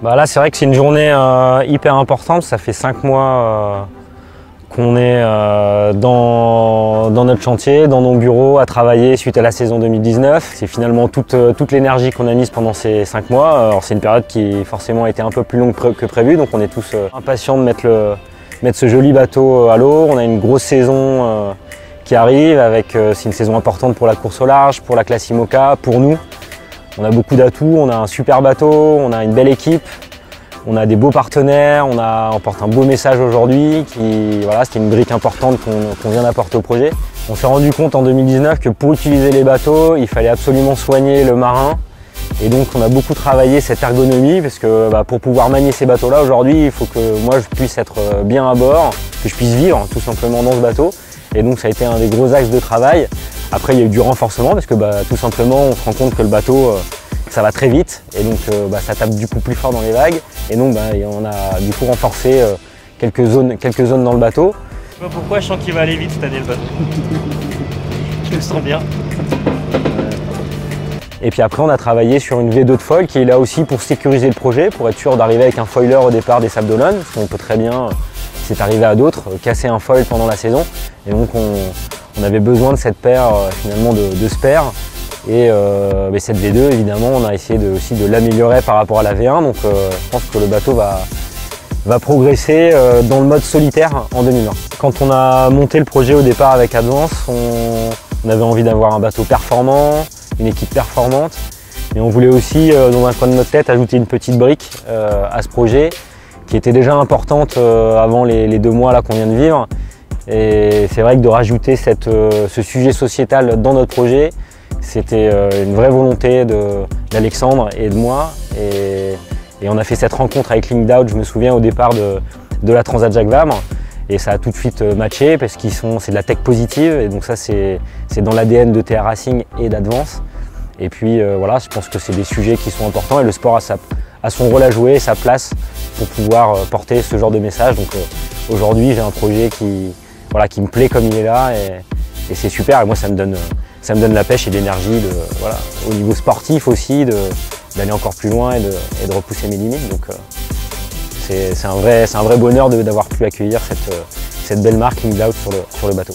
Bah là, c'est vrai que c'est une journée hyper importante. Ça fait 5 mois qu'on est dans notre chantier, dans nos bureaux, à travailler suite à la saison 2019. C'est finalement toute l'énergie qu'on a mise pendant ces 5 mois. Alors c'est une période qui forcément a été un peu plus longue que prévu, donc on est tous impatients de mettre ce joli bateau à l'eau. On a une grosse saison qui arrive, c'est une saison importante pour la course au large, pour la classe IMOCA, pour nous. On a beaucoup d'atouts, on a un super bateau, on a une belle équipe, on a des beaux partenaires, on porte un beau message aujourd'hui. Voilà, c'était une brique importante qu'on vient d'apporter au projet. On s'est rendu compte en 2019 que pour utiliser les bateaux, il fallait absolument soigner le marin. Et donc on a beaucoup travaillé cette ergonomie parce que pour pouvoir manier ces bateaux-là aujourd'hui, il faut que moi je puisse être bien à bord, que je puisse vivre tout simplement dans ce bateau. Et donc ça a été un des gros axes de travail. Après il y a eu du renforcement parce que tout simplement on se rend compte que le bateau ça va très vite et donc ça tape du coup plus fort dans les vagues. Et donc on a du coup renforcé quelques zones dans le bateau. Je sais pas pourquoi, je sens qu'il va aller vite cette année le bateau. Je le sens bien. Et puis après on a travaillé sur une V2 de foil qui est là aussi pour sécuriser le projet, pour être sûr d'arriver avec un foiler au départ des Sables d'Olonne, parce qu'on peut très bien, c'est arrivé à d'autres, casser un foil pendant la saison. Et donc on avait besoin de cette paire finalement de spares. Et cette V2 évidemment on a essayé aussi de l'améliorer par rapport à la V1, donc je pense que le bateau va progresser dans le mode solitaire en 2020. Quand on a monté le projet au départ avec Advance, on avait envie d'avoir un bateau performant, une équipe performante, et on voulait aussi dans un coin de notre tête ajouter une petite brique à ce projet qui était déjà importante avant les 2 mois qu'on vient de vivre. Et c'est vrai que de rajouter ce sujet sociétal dans notre projet, c'était une vraie volonté d'Alexandre et de moi. Et on a fait cette rencontre avec Linked, je me souviens au départ de la Transat Jacques Vabre. Et ça a tout de suite matché parce c'est de la tech positive. Et donc ça c'est dans l'ADN de TA Racing et d'Advance. Et puis voilà, je pense que c'est des sujets qui sont importants et le sport a son rôle à jouer, sa place pour pouvoir porter ce genre de message. Donc aujourd'hui j'ai un projet qui me plaît comme il est là et c'est super. Et moi ça me donne la pêche et l'énergie au niveau sportif aussi d'aller encore plus loin et de repousser mes limites. Donc c'est un vrai bonheur d'avoir pu accueillir cette belle marque Linked sur le bateau.